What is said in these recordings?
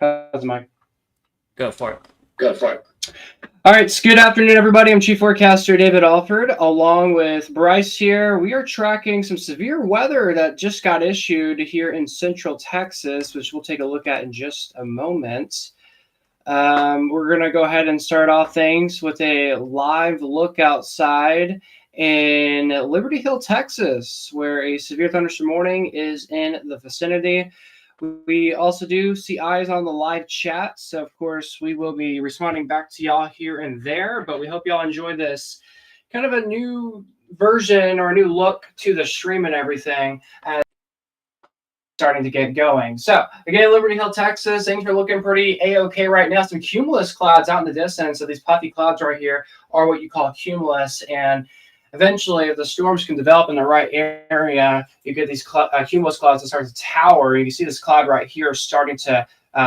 How's the mic? Go for it. Go for it. All right, good afternoon, everybody. I'm Chief Forecaster David Alford, along with Bryce here. We are tracking some severe weather that just got issued here in Central Texas, which we'll take a look at in just a moment. We're going to go ahead and start off things with a live look outside in Liberty Hill, Texas, where a severe thunderstorm warning is in the vicinity. We also do see eyes on the live chat, so of course we will be responding back to y'all here and there, but we hope y'all enjoy this kind of a new version or a new look to the stream and everything as starting to get going. So again, Liberty Hill, Texas, things are looking pretty a-okay right now. Some cumulus clouds out in the distance, so these puffy clouds right here are what you call cumulus, and eventually, if the storms can develop in the right area, you get these cumulus clouds that start to tower. You can see this cloud right here starting to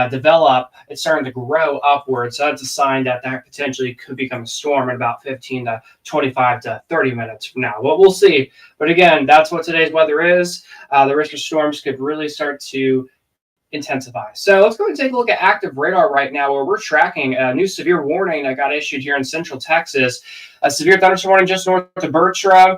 develop. It's starting to grow upwards. So that's a sign that that potentially could become a storm in about 15 to 25 to 30 minutes from now. Well, we'll see. But again, that's what today's weather is. The risk of storms could really start to intensify. So let's go and take a look at active radar right now, where we're tracking a new severe warning that got issued here in Central Texas. A severe thunderstorm warning just north of Bertram.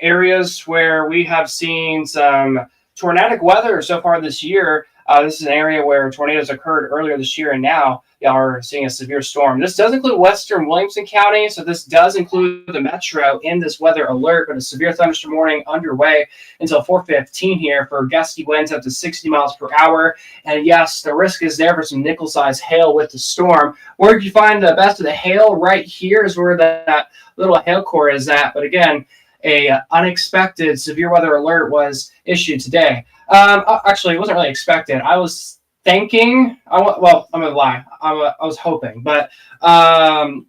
Areas where we have seen some tornadic weather so far this year. This is an area where tornadoes occurred earlier this year, and now y'all are seeing a severe storm. This does include western Williamson County, so this does include the metro in this weather alert, but a severe thunderstorm warning underway until 4:15 here for gusty winds up to 60 miles per hour. And yes, the risk is there for some nickel-sized hail with the storm. Where you find the best of the hail right here is where that little hail core is at. But again, a unexpected severe weather alert was issued today. Actually, it wasn't really expected. I was thinking, I'm gonna lie, I was hoping, but I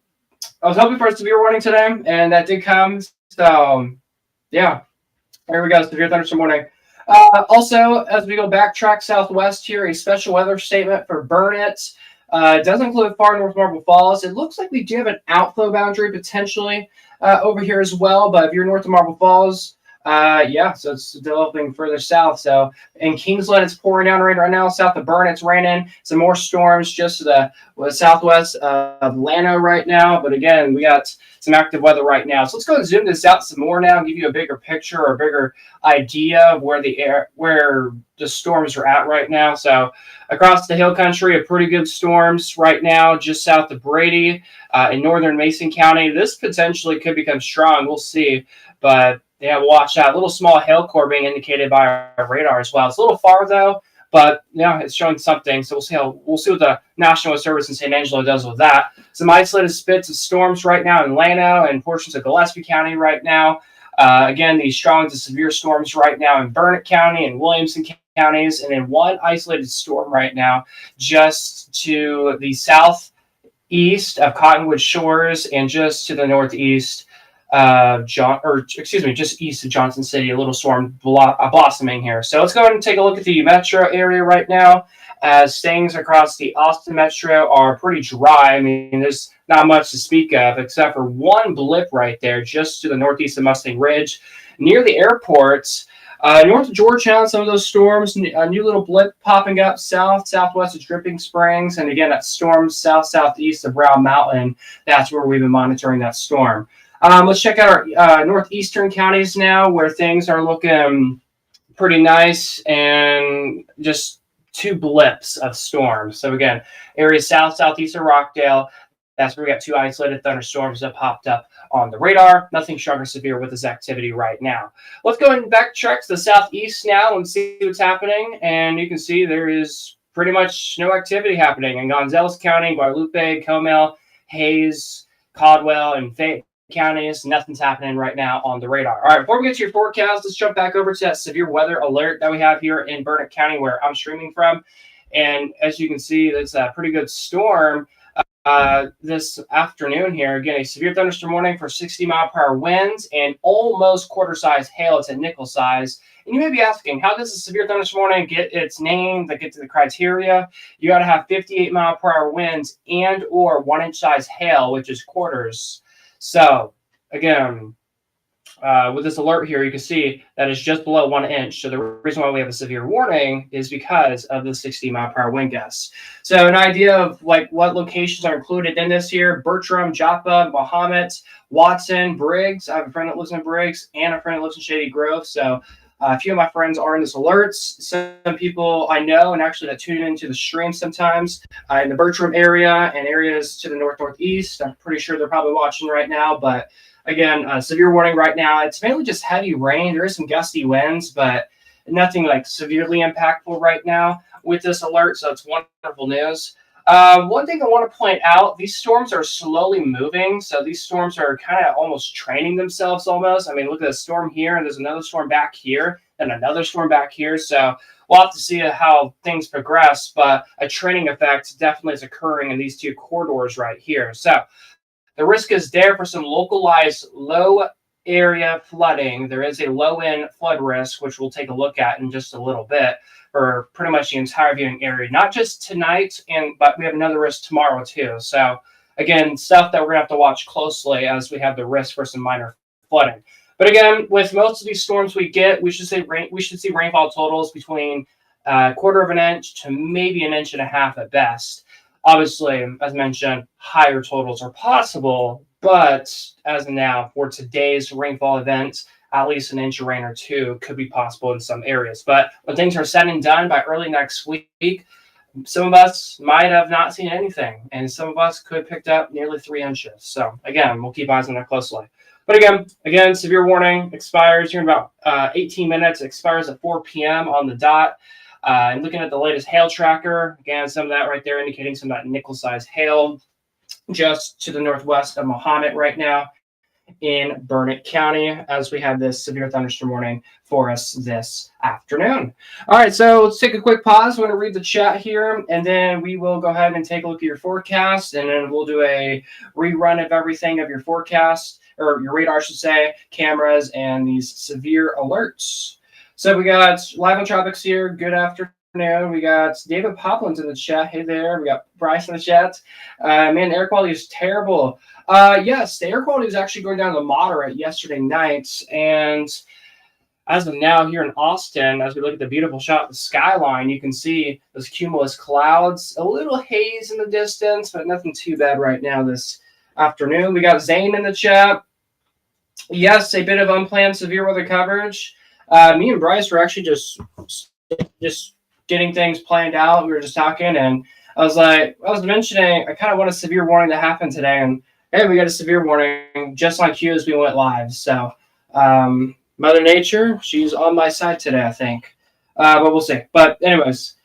was hoping for a severe warning today, and that did come. So, yeah, there we go, severe thunderstorm warning. Also, as we go backtrack southwest here, a special weather statement for Burnett. It does include far north Marble Falls. It looks like we do have an outflow boundary potentially over here as well, but if you're north of Marble Falls, yeah, so it's developing further south. So in Kingsland, it's pouring down right now. South of Burnett, it's raining. Some more storms just to the southwest of Llano right now. But again, we got some active weather right now. So let's go and zoom this out some more now and give you a bigger picture or a bigger idea of where the storms are at right now. So across the hill country, a pretty good storms right now just south of Brady in northern Mason County. This potentially could become strong. We'll see. But yeah, watch out. A little small hail core being indicated by our radar as well. It's a little far though, but yeah, it's showing something. So we'll see what the National Weather Service in San Angelo does with that. Some isolated spits of storms right now in Llano and portions of Gillespie County right now. Again, these strong to severe storms right now in Burnett County and Williamson counties, and then one isolated storm right now just to the southeast of Cottonwood Shores and just to the northeast just east of Johnson City, a little storm blossoming here. So let's go ahead and take a look at the metro area right now, as things across the Austin metro are pretty dry. I mean, there's not much to speak of except for one blip right there just to the northeast of Mustang Ridge near the airports. North of Georgetown, some of those storms, a new little blip popping up southwest of Dripping Springs. And again, that storm southeast of Brown Mountain. That's where we've been monitoring that storm. Let's check out our northeastern counties now, where things are looking pretty nice and just two blips of storms. So again, areas southeast of Rockdale, that's where we got two isolated thunderstorms that popped up on the radar. Nothing strong or severe with this activity right now. Let's go and backtrack to the southeast now and see what's happening. And you can see there is pretty much no activity happening in Gonzales County, Guadalupe, Comel, Hayes, Caldwell, and Fayette counties. Nothing's happening right now on the radar. All right, before we get to your forecast, let's jump back over to that severe weather alert that we have here in Burnett County, where I'm streaming from. And as you can see, that's a pretty good storm this afternoon here. Again, a severe thunderstorm warning for 60-mile-per-hour winds and almost quarter-size hail. It's a nickel size. And you may be asking, how does a severe thunderstorm warning get its name, that get to the criteria? You got to have 58-mile-per-hour winds and or 1-inch size hail, which is quarters. So, again, with this alert here, you can see that it's just below 1 inch. So the reason why we have a severe warning is because of the 60-mile-per-hour wind gusts. So an idea of like what locations are included in this here: Bertram, Joppa, Mahomet, Watson, Briggs. I have a friend that lives in Briggs and a friend that lives in Shady Grove. So a few of my friends are in this alerts. Some people I know and actually that tune into the stream sometimes in the Bertram area and areas to the northeast. I'm pretty sure they're probably watching right now. But again, severe warning right now. It's mainly just heavy rain. There is some gusty winds, but nothing like severely impactful right now with this alert. So it's wonderful news. One thing I want to point out, these storms are slowly moving. So these storms are kind of almost training themselves almost. I mean, look at the storm here, and there's another storm back here, and another storm back here. So we'll have to see how things progress, but a training effect definitely is occurring in these two corridors right here. So the risk is there for some localized low area flooding. There is a low end flood risk, which we'll take a look at in just a little bit, for pretty much the entire viewing area, not just tonight, but we have another risk tomorrow too. So again, stuff that we're gonna have to watch closely as we have the risk for some minor flooding. But again, with most of these storms we get, we should see rainfall totals between a quarter of an inch to maybe an inch and a half at best. Obviously, as mentioned, higher totals are possible, but as of now, for today's rainfall events, at least an inch of rain or two could be possible in some areas. But when things are said and done by early next week, some of us might have not seen anything, and some of us could have picked up nearly 3 inches. So again, we'll keep eyes on that closely. But again, severe warning expires here in about 18 minutes. It expires at 4 p.m. on the dot. And looking at the latest hail tracker, again, some of that right there indicating some of that nickel-sized hail just to the northwest of Mahomet right now in Burnett County, as we have this severe thunderstorm warning for us this afternoon. All right, so let's take a quick pause. I'm going to read the chat here, and then we will go ahead and take a look at your forecast, and then we'll do a rerun of everything of your forecast, or your radar, I should say, cameras, and these severe alerts. So we got Live on Tropics here. Good afternoon. We got David Poplin's in the chat. Hey there. We got Bryce in the chat. Man, the air quality is terrible. Yes, the air quality was actually going down to moderate yesterday night. And as of now here in Austin, as we look at the beautiful shot of the skyline, you can see those cumulus clouds, a little haze in the distance, but nothing too bad right now this afternoon. We got Zane in the chat. Yes, a bit of unplanned severe weather coverage. Me and Bryce were actually just getting things planned out. We were just talking, and I was mentioning I kind of want a severe warning to happen today, and hey, we got a severe warning just on cue as we went live. So Mother Nature, she's on my side today, I think, but we'll see. But anyways,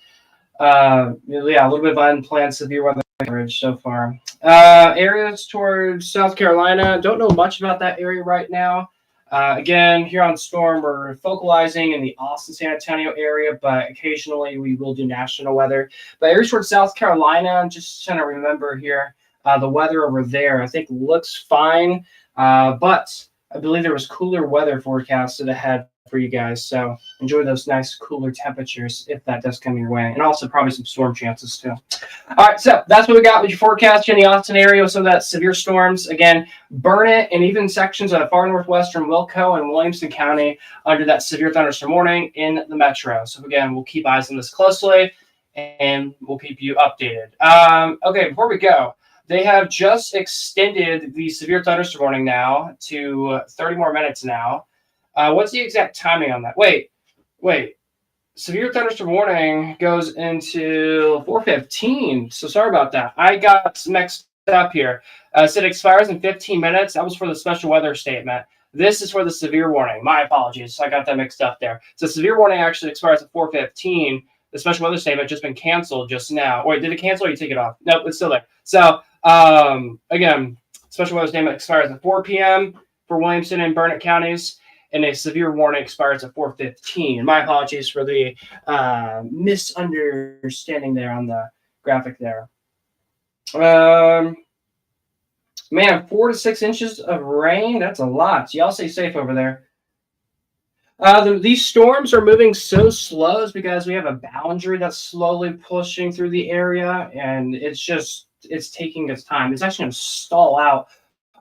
yeah, a little bit of unplanned severe weather coverage so far. Areas towards South Carolina, don't know much about that area right now. Again, here on Storm, we're focalizing in the Austin, San Antonio area, but occasionally we will do national weather. But areas towards South Carolina, I'm just trying to remember here, the weather over there, I think looks fine, but I believe there was cooler weather forecasted ahead for you guys. So enjoy those nice cooler temperatures if that does come your way, and also probably some storm chances too. All right, so that's what we got with your forecast in the Austin area with some of that severe storms. Again, Burnett and even sections of far northwestern Wilco and Williamson County under that severe thunderstorm warning in the metro. So again, we'll keep eyes on this closely and we'll keep you updated. Okay, before we go, they have just extended the severe thunderstorm warning now to 30 more minutes now. What's the exact timing on that? Wait. Severe thunderstorm warning goes into 4:15. So sorry about that. I got mixed up here. It said expires in 15 minutes. That was for the special weather statement. This is for the severe warning. My apologies. I got that mixed up there. So severe warning actually expires at 4:15. The special weather statement just been canceled just now. Wait, did it cancel or you take it off? Nope, it's still there. So again, special weather statement expires at 4 p.m. for Williamson and Burnett counties, and a severe warning expires at 4:15. My apologies for the misunderstanding there on the graphic there. Man, 4 to 6 inches of rain. That's a lot. So y'all stay safe over there. These storms are moving so slow is because we have a boundary that's slowly pushing through the area, and it's taking its time. It's actually going to stall out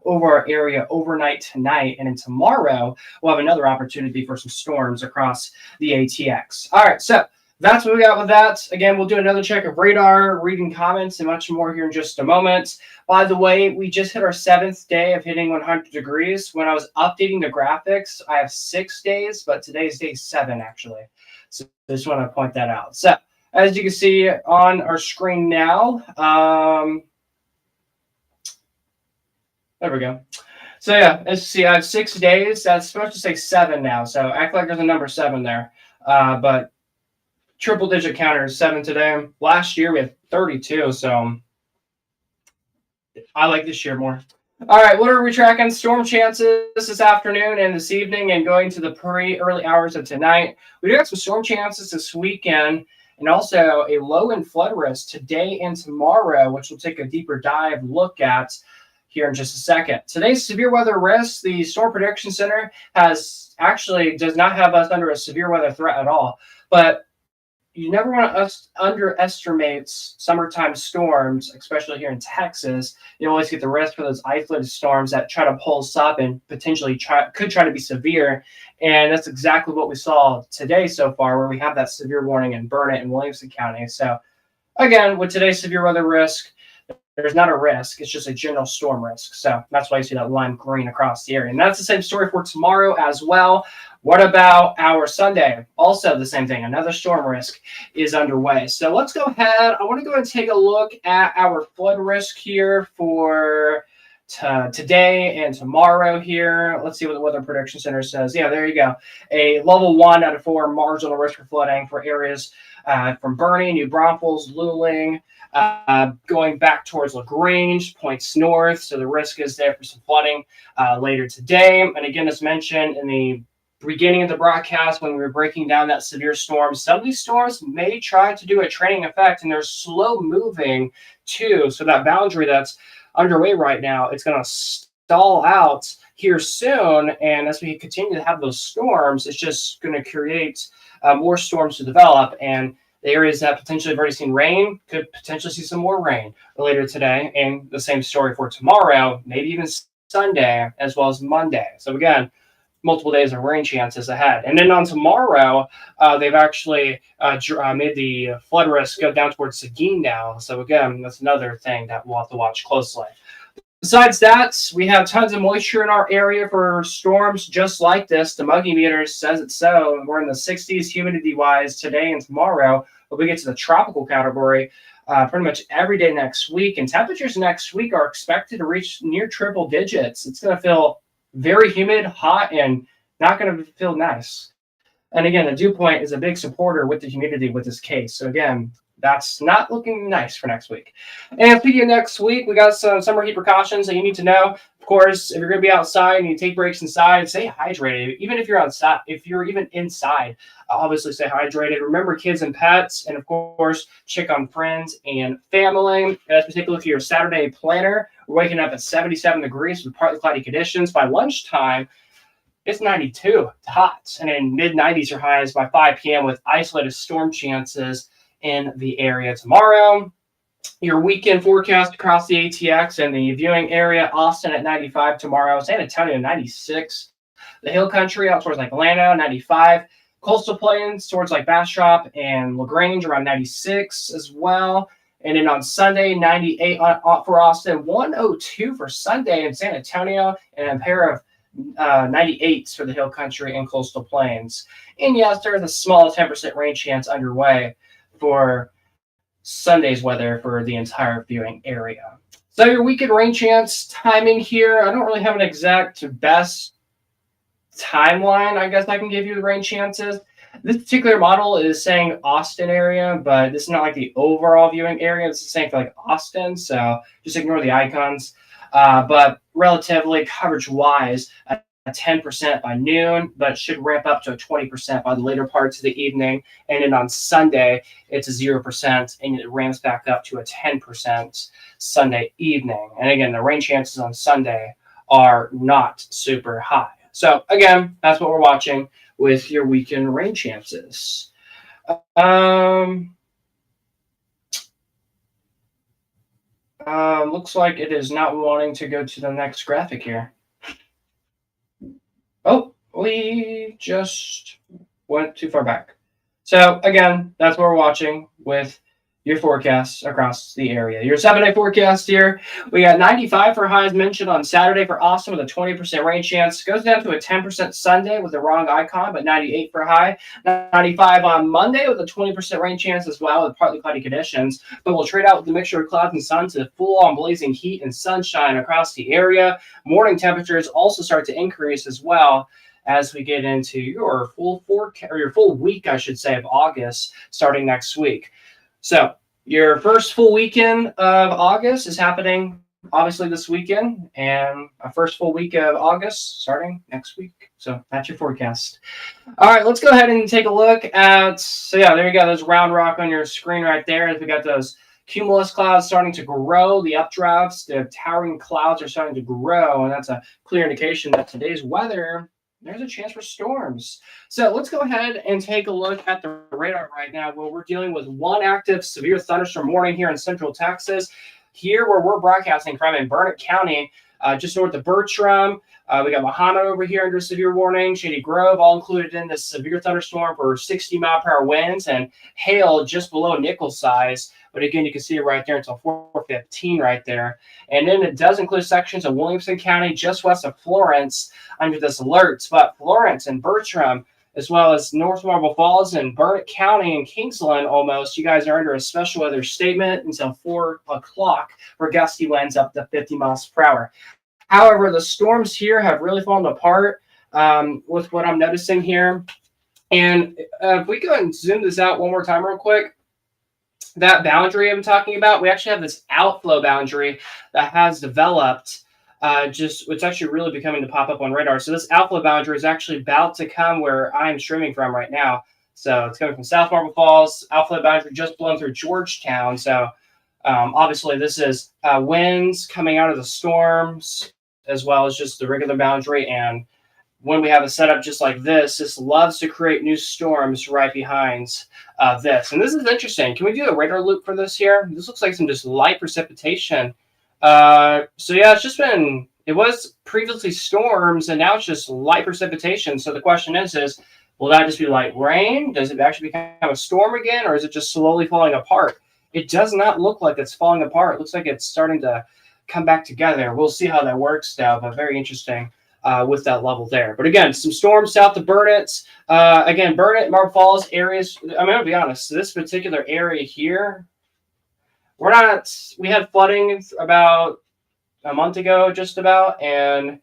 over our area overnight tonight, and then tomorrow we'll have another opportunity for some storms across the ATX. All right, so that's what we got with that. Again, we'll do another check of radar, reading comments, and much more here in just a moment. By the way, we just hit our 7th day of hitting 100 degrees. When I was updating the graphics, I have 6 days, but today's day 7, actually. So I just want to point that out. So as you can see on our screen now, there we go. So yeah, as you see, I have 6 days. That's supposed to say 7 now. So act like there's a number 7 there. But triple digit counters, 7 today. Last year we had 32, so I like this year more. All right, what are we tracking? Storm chances this afternoon and this evening and going to the early hours of tonight. We do have some storm chances this weekend and also a low and flood risk today and tomorrow, which we'll take a deeper dive look at here in just a second. Today's severe weather risk, the Storm Prediction Center does not have us under a severe weather threat at all, but you never want to underestimate summertime storms, especially here in Texas. You always get the risk for those isolated storms that try to pulse up and potentially could try to be severe. And that's exactly what we saw today so far, where we have that severe warning in Burnett and Williamson County. So again, with today's severe weather risk, there's not a risk. It's just a general storm risk. So that's why you see that lime green across the area. And that's the same story for tomorrow as well. What about our Sunday? Also the same thing. Another storm risk is underway. So let's go ahead. I want to go ahead and take a look at our flood risk here for today and tomorrow here. Let's see what the Weather Prediction Center says. Yeah, there you go. A level 1 out of 4 marginal risk for flooding for areas from Bernie, New Braunfels, Luling, going back towards LaGrange, points north. So the risk is there for some flooding later today. And again, as mentioned in the beginning of the broadcast when we were breaking down that severe storm, some of these storms may try to do a training effect, and they're slow moving too. So that boundary that's underway right now, it's going to stall out here soon. And as we continue to have those storms, it's just going to create more storms to develop. And the areas that potentially have already seen rain could potentially see some more rain later today. And the same story for tomorrow, maybe even Sunday, as well as Monday. So again, multiple days of rain chances ahead. And then on tomorrow, they've actually made the flood risk go down towards Seguin now. So again, that's another thing that we'll have to watch closely. Besides that, we have tons of moisture in our area for storms just like this. The Muggy meter says it so. We're in the 60s humidity-wise today and tomorrow. But we get to the tropical category pretty much every day next week. And temperatures next week are expected to reach near triple digits. It's going to feel very humid, hot, and not going to feel nice. And again, the dew point is a big supporter with the humidity with this case. So again, that's not looking nice for next week. And speaking of next week, we got some summer heat precautions that you need to know. Of course, if you're going to be outside and you take breaks inside, stay hydrated. Even if you're outside, if you're even inside, obviously stay hydrated. Remember kids and pets, and of course, check on friends and family. As we take a look at your Saturday planner, we're waking up at 77 degrees with partly cloudy conditions. By lunchtime, it's 92, it's hot, and in mid-90s are highs by 5 p.m. with isolated storm chances in the area tomorrow. Your weekend forecast across the ATX and the viewing area: Austin at 95 tomorrow, San Antonio 96, the Hill Country out towards like Atlanta 95, Coastal Plains towards like Bastrop and LaGrange around 96 as well. And then on Sunday, 98 for Austin, 102 for Sunday in San Antonio, and a pair of 98s for the Hill Country and Coastal Plains. And yes, there's a small 10% rain chance underway for Sunday's weather for the entire viewing area. So your weekend rain chance timing here, I don't really have an exact best timeline. I guess I can give you the rain chances. This particular model is saying Austin area, but this is not like the overall viewing area. It's the same for like Austin, so just ignore the icons. But relatively coverage-wise, 10% by noon, but should ramp up to a 20% by the later parts of the evening. And then on Sunday, it's a 0%, and it ramps back up to a 10% Sunday evening. And again, the rain chances on Sunday are not super high. So again, that's what we're watching with your weekend rain chances. Looks like it is not wanting to go to the next graphic here. Oh, we just went too far back. So again, that's what we're watching with your forecasts across the area. Your 7-day forecast here. We got 95 for highs mentioned on Saturday for Austin with a 20% rain chance. Goes down to a 10% Sunday with the wrong icon, but 98 for high. 95 on Monday with a 20% rain chance as well with partly cloudy conditions. But we'll trade out with the mixture of clouds and sun to full-on blazing heat and sunshine across the area. Morning temperatures also start to increase as well as we get into your full forecast, or your full week, I should say, of August starting next week. So your first full weekend of August is happening obviously this weekend, and a first full week of August starting next week. So that's your forecast. All right, let's go ahead and take a look at, so yeah, there you go. There's round rock on your screen right there. We got those cumulus clouds starting to grow, the updrafts, the towering clouds are starting to grow, and that's a clear indication that today's weather, there's a chance for storms. So let's go ahead and take a look at the radar right now. Well, we're dealing with one active severe thunderstorm warning here in central Texas. Here where we're broadcasting from in Burnett County, just north of Bertram. We got Muhammad over here under severe warning. Shady Grove all included in this severe thunderstorm for 60-mile-per-hour winds and hail just below nickel size. But again, you can see it right there until 4:15 right there. And then it does include sections of Williamson County just west of Florence under this alert. But Florence and Bertram, as well as North Marble Falls and Burnett County and Kingsland almost, you guys are under a special weather statement until 4 o'clock for gusty winds up to 50 miles per hour. However, the storms here have really fallen apart with what I'm noticing here. And if we go ahead and zoom this out one more time real quick, that boundary I'm talking about, we actually have this outflow boundary that has developed. It's actually really becoming to pop up on radar. So this outflow boundary is actually about to come where I'm streaming from right now. So it's coming from South Marble Falls. Outflow boundary just blown through Georgetown. So obviously this is winds coming out of the storms as well as just the regular boundary. And when we have a setup just like this loves to create new storms right behind this. And this is interesting. Can we do a radar loop for this here? This looks like some just light precipitation. So yeah, it's just been, it was previously storms and now it's just light precipitation. So the question is will that just be light rain? Does it actually become a storm again? Or is it just slowly falling apart? It does not look like it's falling apart. It looks like it's starting to come back together. We'll see how that works now, but very interesting. With that level there. But again, some storms south of Burnett. Again, Burnett, Marble Falls areas. I'm going to be honest, this particular area here, we had flooding about a month ago, just about, and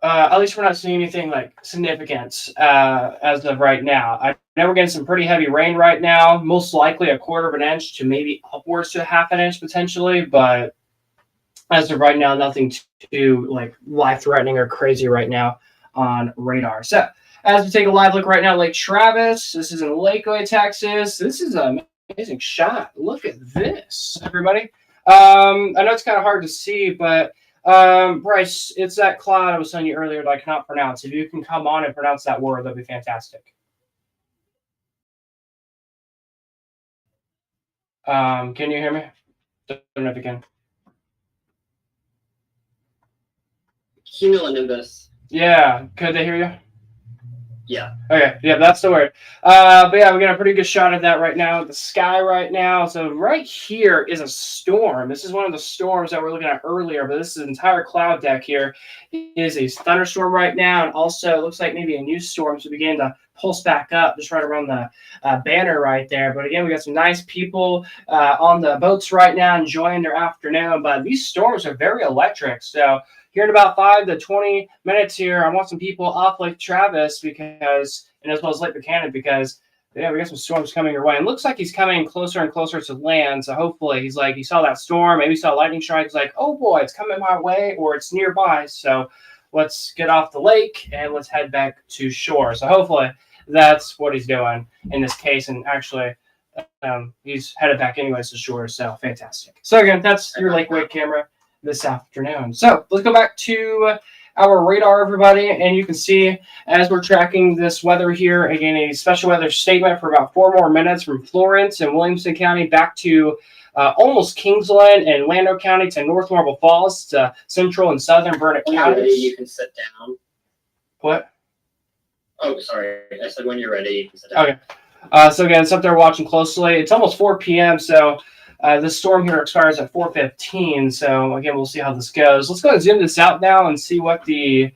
at least we're not seeing anything like significant as of right now. I know we're getting some pretty heavy rain right now, most likely 1/4 of an inch to maybe upwards to 1/2 inch potentially, but as of right now, nothing too like life-threatening or crazy right now on radar. So as we take a live look right now, Lake Travis, this is in Lakewood, Texas. This is an amazing shot. Look at this, everybody. I know it's kind of hard to see, but Bryce, it's that cloud I was telling you earlier that I cannot pronounce. If you can come on and pronounce that word, that'd be fantastic. Can you hear me? Don't know if you can. Cumulonimbus. Yeah, could they hear you? Yeah. Okay, yeah, that's the word. But yeah, we got a pretty good shot of that right now. The sky right now. So right here is a storm. This is one of the storms that we were looking at earlier, but this is an entire cloud deck here. It is a thunderstorm right now, and also it looks like maybe a new storm to begin to pulse back up just right around the banner right there. But again, we got some nice people on the boats right now enjoying their afternoon. But these storms are very electric. So here in about 5 to 20 minutes here, I want some people off Lake Travis because, and as well as Lake Buchanan, because yeah, we got some storms coming your way. And it looks like he's coming closer and closer to land. So hopefully he's like, he saw that storm, maybe he saw a lightning strike. He's like, oh boy, it's coming my way or it's nearby. So let's get off the lake and let's head back to shore. So hopefully that's what he's doing in this case. And actually, he's headed back anyways to shore. So fantastic. So again, that's your Lakewood camera this afternoon. So let's go back to our radar, everybody, and you can see as we're tracking this weather here, again, a special weather statement for about 4 more minutes from Florence and Williamson County back to almost Kingsland and Llano County to North Marble Falls to central and southern Burnett When counties. you're ready, you can sit down. What? Oh, sorry. I said when you're ready, you can sit down. Okay. So again, it's up there watching closely. It's almost 4 p.m., so this storm here expires at 4:15. So again, we'll see how this goes. Let's go and zoom this out now and see what the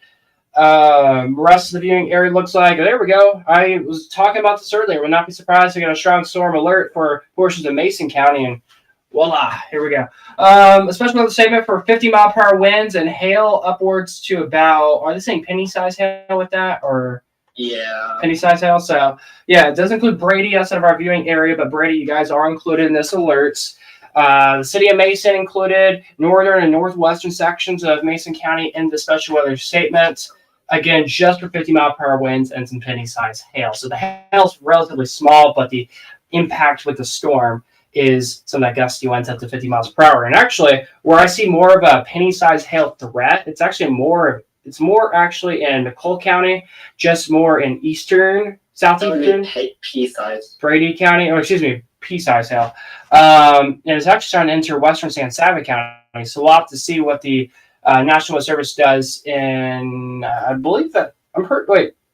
rest of the viewing area looks like. There we go. I was talking about this earlier. Would not be surprised to get a strong storm alert for portions of Mason County, and voila, here we go. A special weather statement for 50-mile-per-hour winds and hail upwards to about, are they saying penny-size hail with that, or? Yeah. Penny-size hail. So, yeah, it does include Brady outside of our viewing area, but Brady, you guys are included in this alerts. The city of Mason included northern and northwestern sections of Mason County in the special weather statement. Again, just for 50-mile-per-hour winds and some penny-size hail. So the hail's relatively small, but the impact with the storm is some of that gusty winds up to 50 miles per hour. And actually, where I see more of a penny-size hail threat, it's actually more actually in Nicole County, just more in eastern, southeastern, P-size. Brady County, or excuse me, P-size hail. And it's actually starting to enter western San Saba County. So we'll have to see what the National Weather Service does in, I believe that,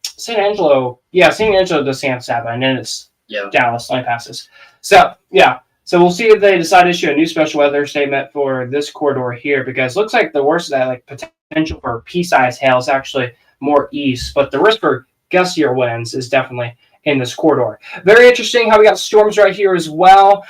San Angelo. Yeah, San Angelo does San Saba, and then it's Dallas line passes. So, yeah. So we'll see if they decide to issue a new special weather statement for this corridor here, because it looks like the worst of that, like potential for pea-sized hail, is actually more east, but the risk for gustier winds is definitely in this corridor. Very interesting how we got storms right here as well.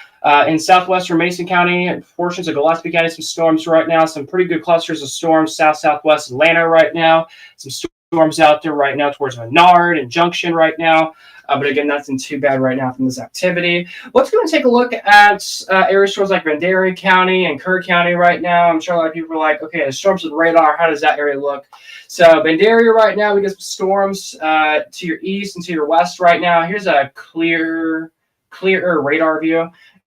In southwestern Mason County, portions of Gillespie County, some storms right now, some pretty good clusters of storms, southwest Atlanta right now, some storms out there right now towards Menard and Junction right now. But again, nothing too bad right now from this activity. Let's go and take a look at areas towards like Vandalia County and Kerr County right now. I'm sure a lot of people are like, okay, the storms with radar, how does that area look? So Vandalia right now, we get some storms to your east and to your west right now. Here's a clearer radar view.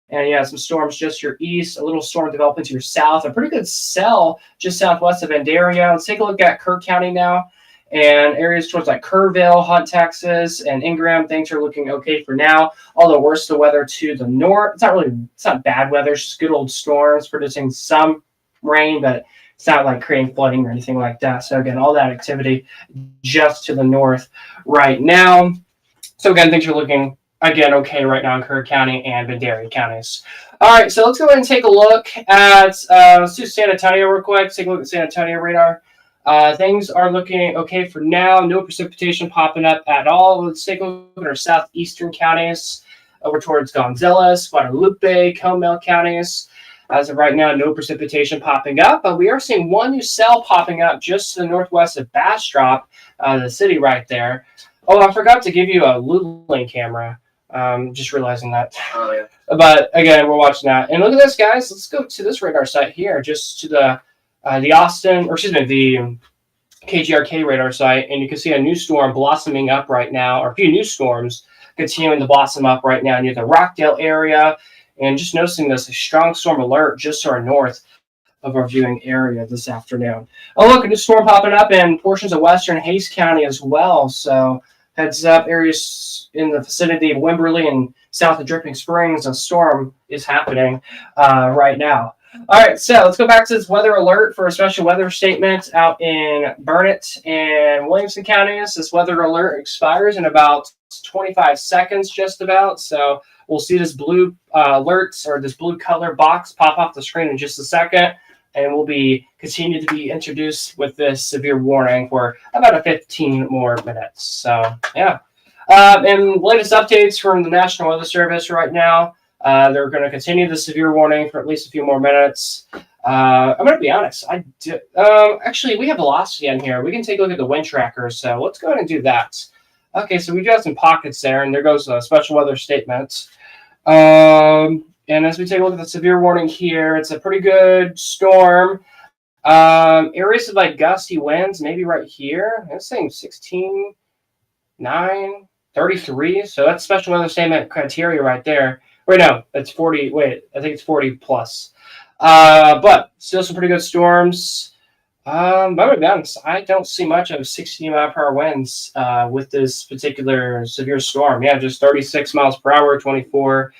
And yeah, some storms just to your east, a little storm developing to your south, a pretty good cell just southwest of Vandalia. Let's take a look at Kerr County now. And areas towards like Kerrville, Hunt, Texas, and Ingram, things are looking okay for now. Although worse the weather to the north. It's not bad weather. It's just good old storms producing some rain, but it's not like creating flooding or anything like that. So again, all that activity just to the north right now. So again, things are looking again okay right now in Kerr County and Vandalia counties. All right, so let's go ahead and take a look at let's do San Antonio real quick. Take a look at San Antonio radar. Things are looking okay for now. No precipitation popping up at all. Let's take a look at our southeastern counties over towards Gonzales, Guadalupe, Comel counties. As of right now, no precipitation popping up, but we are seeing one new cell popping up just to the northwest of Bastrop, the city right there. Oh, I forgot to give you a Luling camera. Just realizing that. Oh, yeah. But again, we're watching that. And look at this, guys. Let's go to this radar site here, just to the the KGRK radar site, and you can see a new storm blossoming up right now, or a few new storms continuing to blossom up right now near the Rockdale area. And just noticing this, a strong storm alert just to our north of our viewing area this afternoon. Oh, look, a new storm popping up in portions of western Hays County as well. So heads up, areas in the vicinity of Wimberley and south of Dripping Springs, a storm is happening right now. All right, so let's go back to this weather alert for a special weather statement out in Burnett and Williamson counties. This weather alert expires in about 25 seconds, just about. So we'll see this blue alerts or this blue color box pop off the screen in just a second, and we'll be continue to be introduced with this severe warning for about 15 more minutes. So yeah, and latest updates from the National Weather Service right now. They're going to continue the severe warning for at least a few more minutes. I'm going to be honest. Actually, we have velocity on here. We can take a look at the wind tracker. So let's go ahead and do that. Okay, so we do have some pockets there, and there goes a special weather statement. And as we take a look at the severe warning here, it's a pretty good storm. Areas of like gusty winds, maybe right here. It's saying 16, 9, 33. So that's special weather statement criteria right there. Wait, no, it's 40. Wait, I think it's 40 plus. But still some pretty good storms. I'm going to be honest, I don't see much of 60-mile-per-hour winds with this particular severe storm. Yeah, just 36 miles per hour, 24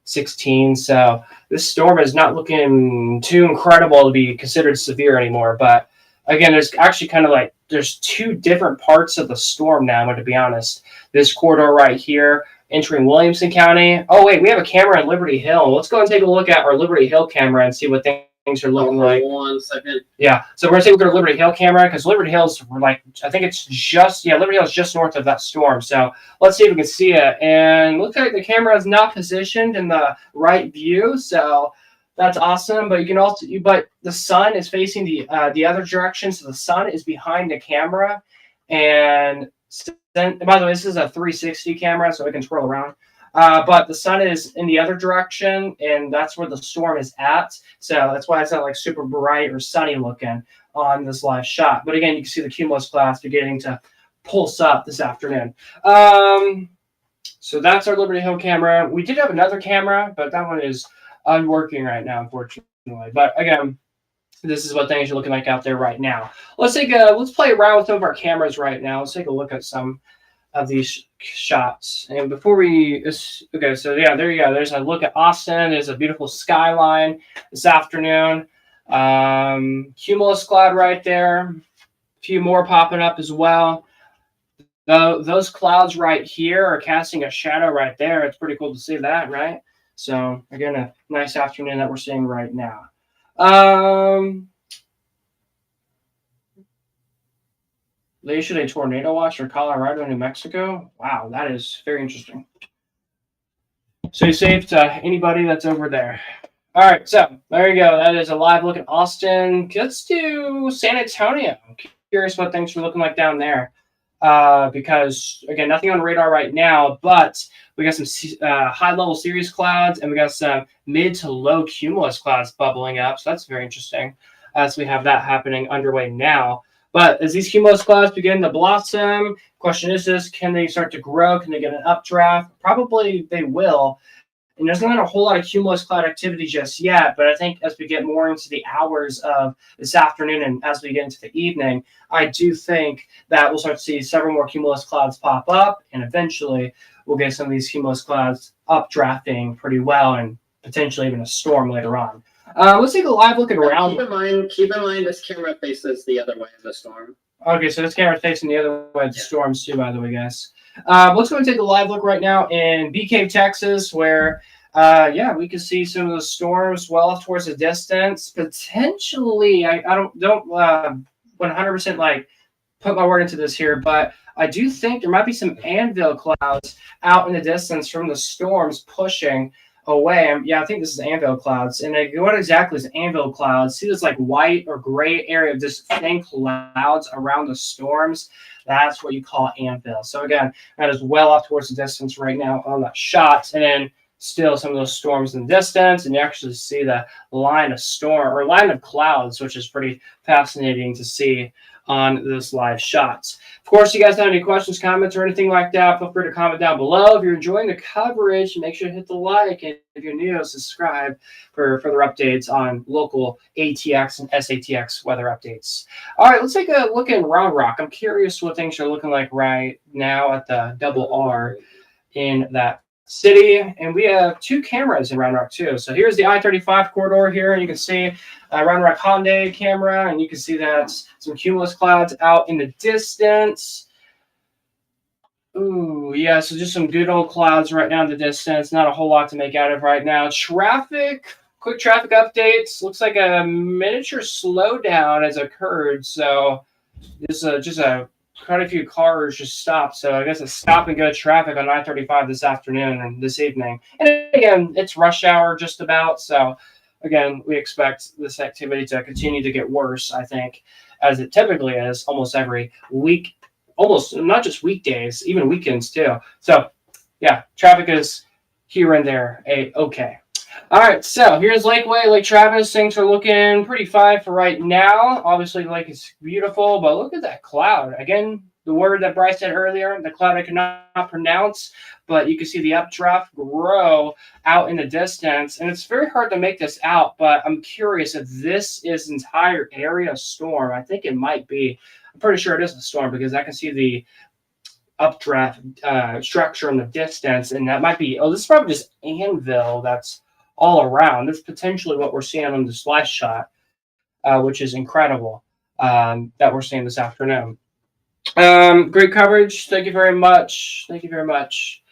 16. So this storm is not looking too incredible to be considered severe anymore. But again, there's actually kind of like there's two different parts of the storm now, to be honest. This corridor right here entering Williamson County. Oh, wait, we have a camera in Liberty Hill. Let's go and take a look at our Liberty Hill camera and see what things are looking like. 1 second. Yeah, so we're going to take a look at our Liberty Hill camera because Liberty Hill's like, I think it's just, Liberty Hill's just north of that storm. So let's see if we can see it. And looks like the camera is not positioned in the right view. So that's awesome, but you can also, but the sun is facing the other direction, so the sun is behind the camera, and then, by the way, this is a 360 camera, so it can twirl around. But the sun is in the other direction, and that's where the storm is at. So that's why it's not like super bright or sunny looking on this live shot. But again, you can see the cumulus clouds beginning to pulse up this afternoon. So that's our Liberty Hill camera. We did have another camera, but that one is unworking right now, unfortunately. But again, this is what things are looking like out there right now. Let's play around with some of our cameras right now. Let's take a look at some of these shots. And before we, okay, so yeah, there you go. There's a look at Austin. There's a beautiful skyline this afternoon. Cumulus cloud right there. A few more popping up as well. Those clouds right here are casting a shadow right there. It's pretty cool to see that, right? So again, a nice afternoon that we're seeing right now. They issued a tornado watch for Colorado and New Mexico. Wow, that is very interesting. Stay safe to anybody that's over there. All right, so there you go. That is a live look at Austin. Let's do San Antonio. I'm curious what things are looking like down there. Because again, nothing on radar right now, but we got some high-level cirrus clouds, and we got some mid to low cumulus clouds bubbling up. So that's very interesting as we have that happening underway now. But as these cumulus clouds begin to blossom, question is this: can they start to grow? Can they get an updraft? Probably they will. And there's not a whole lot of cumulus cloud activity just yet, but I think as we get more into the hours of this afternoon and as we get into the evening, I do think that we'll start to see several more cumulus clouds pop up, and eventually we'll get some of these cumulus clouds updrafting pretty well and potentially even a storm later on. Let's take a live look at around. Keep in mind this camera faces the other way of the storm. Okay, so this camera facing the other way of the storms too, by the way, guys. Let's go and take a live look right now in Bee Cave, Texas, where we can see some of the storms well off towards the distance. Potentially, I don't 100% like put my word into this here, but I do think there might be some anvil clouds out in the distance from the storms pushing away. I think this is anvil clouds. And what exactly is anvil clouds? See this like white or gray area of just thin clouds around the storms? That's what you call anvil. So again, that is well off towards the distance right now on that shot. And then still some of those storms in the distance, and you actually see the line of clouds, which is pretty fascinating to see on this live shots. Of course, you guys have any questions, comments, or anything like that, feel free to comment down below. If you're enjoying the coverage, make sure to hit the like, and if you're new, subscribe for further updates on local ATX and SATX weather updates. All right, let's take a look at Round Rock. I'm curious what things are looking like right now at the Double R in that city, and we have two cameras in Round Rock too. So here's the I-35 corridor here, and you can see Round Rock Hyundai camera, and you can see that some cumulus clouds out in the distance. Ooh, yeah, so just some good old clouds right now in the distance. Not a whole lot to make out of right now. Quick traffic updates. Looks like a miniature slowdown has occurred. So this is quite a few cars just stopped. So I guess it's stop and go traffic on I-35 this afternoon and this evening. And again, it's rush hour just about. So again, we expect this activity to continue to get worse, I think, as it typically is almost every week. Almost not just weekdays, even weekends too. So yeah, traffic is here and there. Okay. All right, so here's Lakeway, Lake Travis. Things are looking pretty fine for right now. Obviously, the lake is beautiful, but look at that cloud. Again, the word that Bryce said earlier, the cloud I cannot pronounce, but you can see the updraft grow out in the distance. And it's very hard to make this out, but I'm curious if this is entire area a storm. I think it might be. I'm pretty sure it is a storm because I can see updraft structure in the distance, and that might be, oh, this is probably just anvil that's all around. That's potentially what we're seeing on this last shot, which is incredible, that we're seeing this afternoon. Great coverage. Thank you very much. Thank you very much.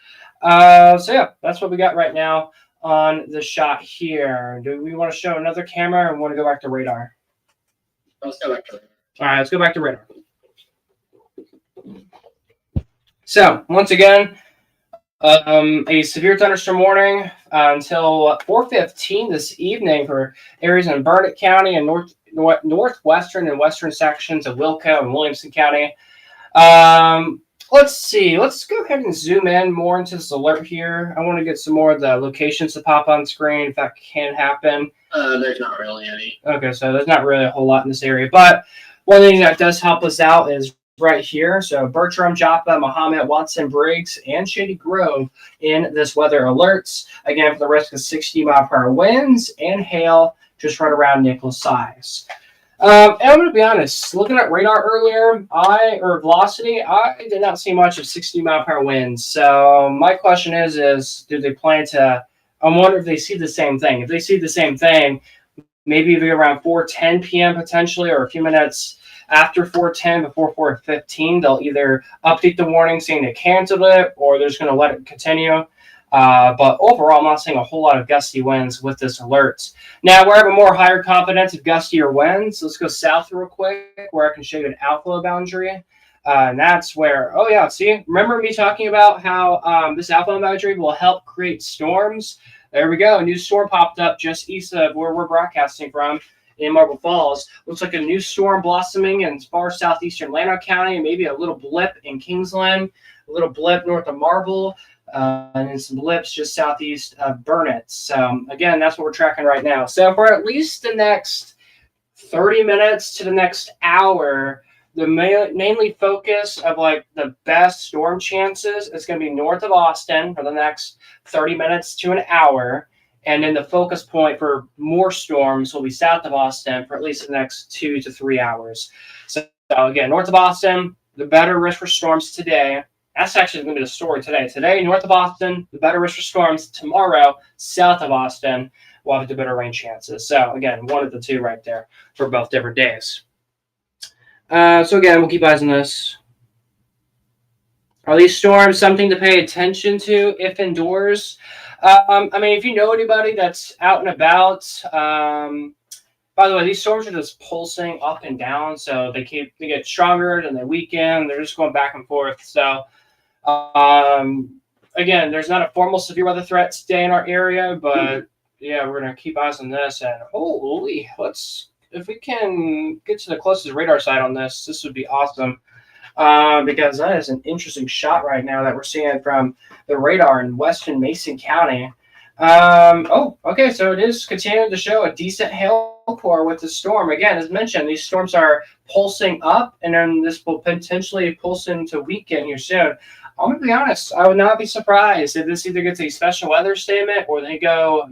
So yeah, that's what we got right now on the shot here. Do we want to show another camera or want to go back to radar? Let's go back to radar. All right, let's go back to radar. So once again, a severe thunderstorm warning until 4:15 this evening for areas in Burnett County and northwestern and western sections of Wilco and Williamson County. Let's see. Let's go ahead and zoom in more into this alert here. I want to get some more of the locations to pop on screen if that can happen. There's not really any. Okay, so there's not really a whole lot in this area, but one thing that does help us out is right here. So Bertram, Joppa, Mahomet, Watson, Briggs, and Shady Grove in this weather alerts. Again, for the risk of 60-mile-per-hour winds and hail just right around nickel size. And I'm going to be honest, looking at radar earlier, or velocity, I did not see much of 60-mile-per-hour winds. So my question is do they plan to, I wonder if they see the same thing. If they see the same thing, maybe around 4:10 p.m. potentially, or a few minutes after 4:10, before 4:15, they'll either update the warning saying they canceled it, or they're just going to let it continue. But overall, I'm not seeing a whole lot of gusty winds with this alert. Now, we're having more higher confidence of gustier winds. Let's go south real quick, where I can show you an outflow boundary. And that's where, oh yeah, see, remember me talking about how this outflow boundary will help create storms? There we go. A new storm popped up just east of where we're broadcasting from in Marble Falls. Looks like a new storm blossoming in far southeastern Llano County, maybe a little blip in Kingsland, a little blip north of Marble, and then some blips just southeast of Burnett. So again, that's what we're tracking right now. So for at least the next 30 minutes to the next hour, the mainly focus of like the best storm chances is going to be north of Austin for the next 30 minutes to an hour. And then the focus point for more storms will be south of Austin for at least the next 2 to 3 hours. So again, north of Austin, the better risk for storms today. That's actually going to be the story today. Today, north of Austin, the better risk for storms. Tomorrow, south of Austin, we'll have the better rain chances. So again, one of the two right there for both different days. So again, we'll keep eyes on this. Are these storms something to pay attention to if indoors? I mean, if you know anybody that's out and about, by the way, these storms are just pulsing up and down, so they get stronger, then they weaken. They're just going back and forth. So again, there's not a formal severe weather threat today in our area, but yeah, we're gonna keep eyes on this. And holy, if we can get to the closest radar site on this would be awesome. Because that is an interesting shot right now that we're seeing from the radar in western Mason County. Okay, so it is continuing to show a decent hail pour with the storm. Again, as mentioned, these storms are pulsing up, and then this will potentially pulse into weekend here soon. I'm going to be honest, I would not be surprised if this either gets a special weather statement or they go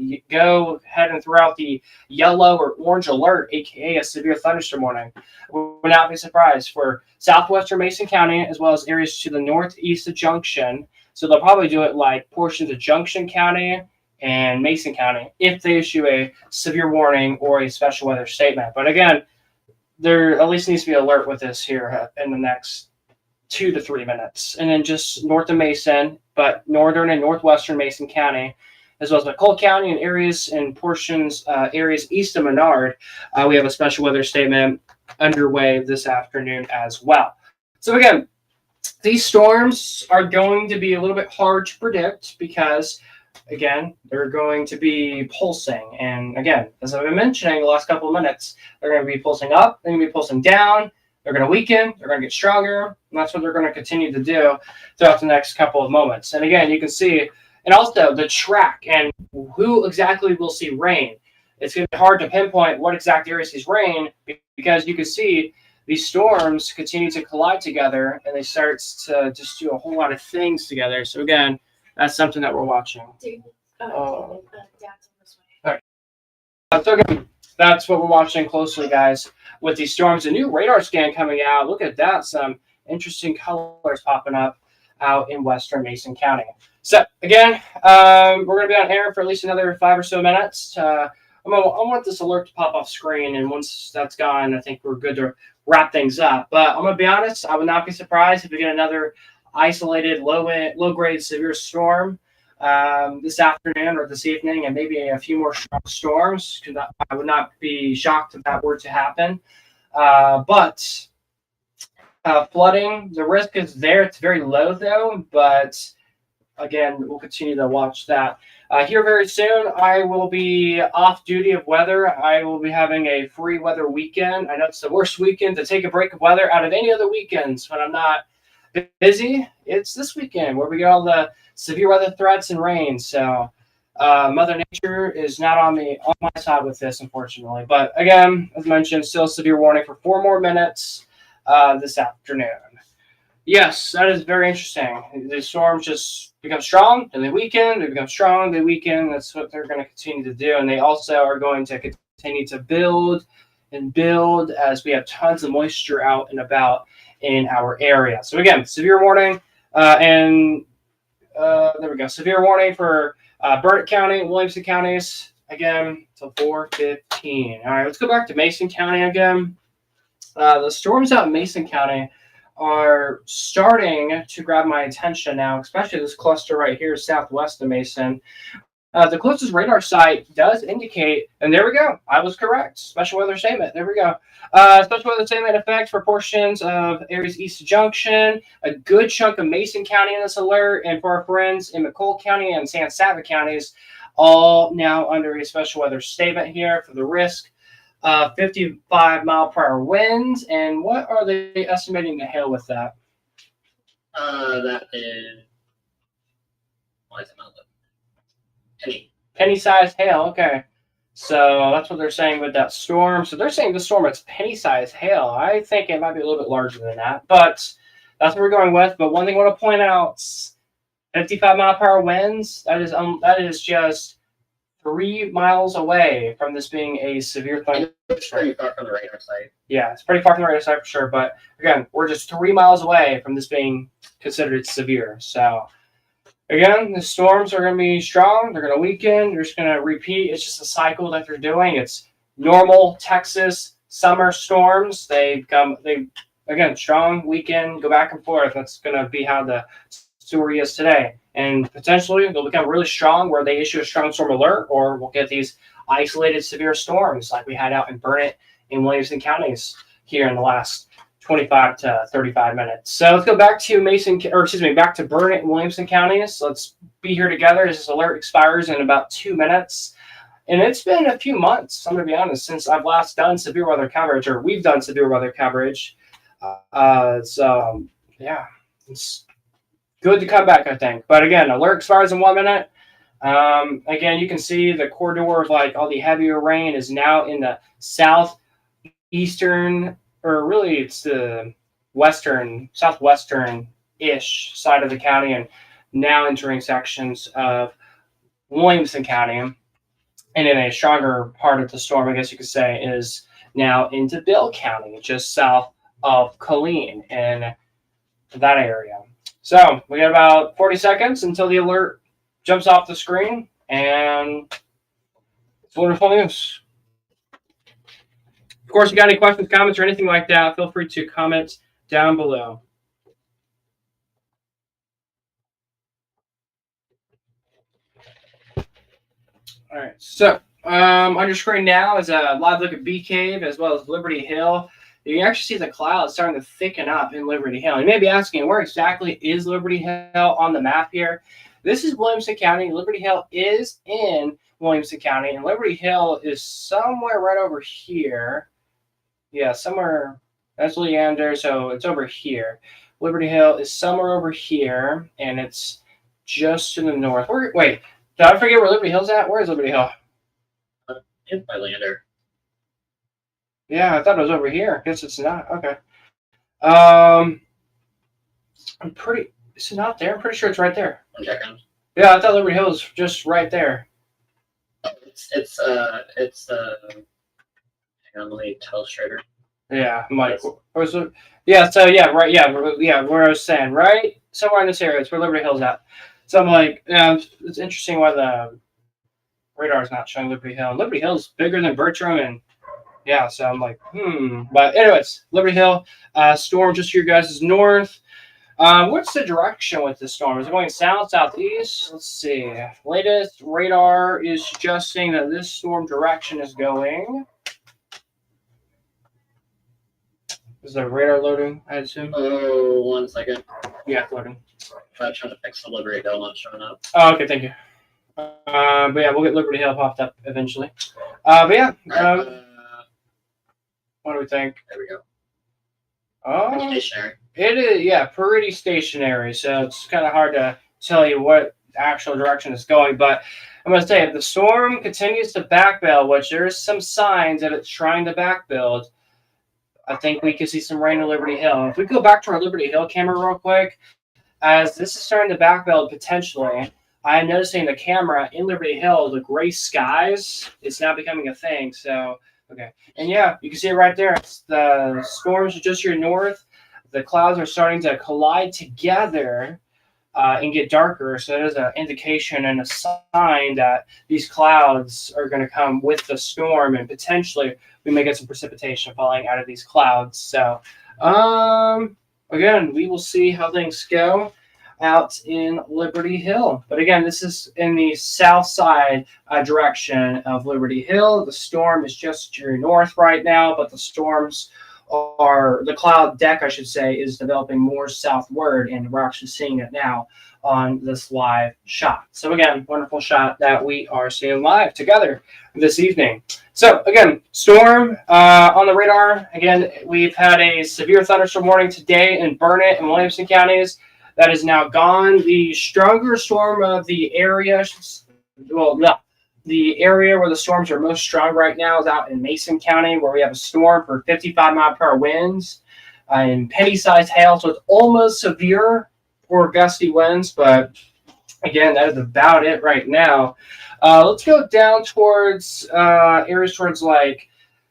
ahead and throw out the yellow or orange alert, aka a severe thunderstorm warning. I would not be surprised for southwestern Mason County as well as areas to the northeast of Junction. So they'll probably do it like portions of Junction County and Mason County if they issue a severe warning or a special weather statement. But again, there at least needs to be alert with this here in the next 2 to 3 minutes. And then just north of Mason, but northern and northwestern Mason County, as well as McCall County and areas and portions, areas east of Menard, we have a special weather statement underway this afternoon as well. So again, these storms are going to be a little bit hard to predict because, again, they're going to be pulsing. And again, as I've been mentioning the last couple of minutes, they're going to be pulsing up, they're going to be pulsing down, they're going to weaken, they're going to get stronger, and that's what they're going to continue to do throughout the next couple of moments. And again, you can see, and also the track and who exactly will see rain. It's going to be hard to pinpoint what exact area sees rain because you can see these storms continue to collide together and they start to just do a whole lot of things together. So again, that's something that we're watching. All right. So again, that's what we're watching closely, guys, with these storms. A new radar scan coming out. Look at that. Some interesting colors popping up. out in western Mason County. So again, we're going to be on air for at least another 5 or so minutes. I want this alert to pop off screen, and once that's gone, I think we're good to wrap things up. But I'm going to be honest, I would not be surprised if we get another isolated low-grade severe storm this afternoon or this evening, and maybe a few more strong storms. I would not be shocked if that were to happen. But flooding, the risk is there. It's very low, though, but again, we'll continue to watch that. Here very soon, I will be off duty of weather. I will be having a free weather weekend. I know it's the worst weekend to take a break of weather out of any other weekends when I'm not busy. It's this weekend where we get all the severe weather threats and rain. So Mother Nature is not on my side with this, unfortunately. But again, as mentioned, still severe warning for 4 more minutes this afternoon. Yes, that is very interesting. The storms just become strong, and they weaken. They become strong, they weaken. That's what they're going to continue to do. And they also are going to continue to build and build as we have tons of moisture out and about in our area. So again, severe warning, and there we go. Severe warning for Burnett County, Williamson counties, again, till 4:15. All right, let's go back to Mason County again. The storms out in Mason County are starting to grab my attention now, especially this cluster right here, southwest of Mason. The closest radar site does indicate, and there we go, I was correct, special weather statement, there we go. Special weather statement affects for portions of areas east of Junction, a good chunk of Mason County in this alert, and for our friends in McCall County and San Saba counties, all now under a special weather statement here for the risk. 55-mile-per-hour winds, and what are they estimating the hail with that? That is, why is it not looking? Penny-sized hail, okay. So that's what they're saying with that storm. So they're saying the storm is penny-sized hail. I think it might be a little bit larger than that, but that's what we're going with. But one thing I want to point out, 55-mile-per-hour winds, that is just 3 miles away from this being a severe thunderstorm. It's pretty far from the radar site. Yeah, it's pretty far from the radar site for sure. But again, we're just 3 miles away from this being considered severe. So again, the storms are going to be strong. They're going to weaken. They're just going to repeat. It's just a cycle that they're doing. It's normal Texas summer storms. Again, strong, weaken, go back and forth. That's going to be how the story is today. And potentially they'll become really strong where they issue a strong storm alert, or we'll get these isolated severe storms like we had out in Burnett and Williamson counties here in the last 25 to 35 minutes. So let's go back to back to Burnett and Williamson counties. Let's be here together as this alert expires in about 2 minutes. And it's been a few months, I'm going to be honest, since I've last done severe weather coverage, or we've done severe weather coverage. Yeah, it's good to come back, I think. But again, alert expires in 1 minute. Again, you can see the corridor of like all the heavier rain is now in the southeastern, or really it's the southwestern-ish side of the county, and now entering sections of Williamson County. And in a stronger part of the storm, I guess you could say, is now into Bill County, just south of Killeen in that area. So we got about 40 seconds until the alert jumps off the screen, and it's wonderful news. Of course, if you got any questions, comments, or anything like that, feel free to comment down below. All right, so on your screen now is a live look at Bee Cave as well as Liberty Hill. You can actually see the clouds starting to thicken up in Liberty Hill. You may be asking, where exactly is Liberty Hill on the map here? This is Williamson County. Liberty Hill is in Williamson County, and Liberty Hill is somewhere right over here. Yeah, somewhere. That's Leander, so it's over here. Liberty Hill is somewhere over here, and it's just to the north. Wait, did I forget where Liberty Hill's at? Where is Liberty Hill? It's by Lander. Yeah, I thought it was over here. Guess it's not. Okay. Is it not there? I'm pretty sure it's right there. One second. Yeah, I thought Liberty Hill was just right there. It's hang on, let me tell straighter. Yeah, I'm like, where's it? Yeah, so yeah, right, yeah, where I was saying, right somewhere in this area. It's where Liberty Hill's at. So I'm like, yeah, it's interesting why the radar is not showing Liberty Hill. Liberty Hill's bigger than Bertram, and yeah, so I'm like, But anyways, Liberty Hill, storm just to your guys' north. What's the direction with this storm? Is it going south, southeast? Let's see. Latest radar is suggesting that this storm direction is going. Is the radar loading, I assume? Oh, 1 second. Yeah, loading. I'm trying to fix the Liberty Hill not showing up. Oh, okay, thank you. But yeah, we'll get Liberty Hill popped up eventually. But yeah, what do we think? There we go. Oh, Stationary. it is, yeah, pretty stationary. So it's kind of hard to tell you what actual direction it's going. But I'm going to say, if the storm continues to backbuild, which there's some signs that it's trying to backbuild, I think we could see some rain in Liberty Hill. If we go back to our Liberty Hill camera real quick, as this is starting to backbuild potentially, I'm noticing the camera in Liberty Hill, the gray skies, is now becoming a thing. So, okay. And yeah, you can see it right there. It's the storms are just here north. The clouds are starting to collide together and get darker. So that is an indication and a sign that these clouds are going to come with the storm, and potentially we may get some precipitation falling out of these clouds. So, again, we will see how things go out in Liberty Hill. But again, this is in the south side direction of Liberty Hill. The storm is just to your north right now, but the cloud deck, I should say, is developing more southward, and we're actually seeing it now on this live shot. So again, wonderful shot that we are seeing live together this evening. So again, storm on the radar. Again, we've had a severe thunderstorm warning today in Burnett and Williamson counties. That is now gone. The stronger storm of the area, the area where the storms are most strong right now is out in Mason County, where we have a storm for 55-mile-per-hour winds and penny-sized hail. So it's almost severe or gusty winds, but again, that is about it right now. Let's go down towards areas towards like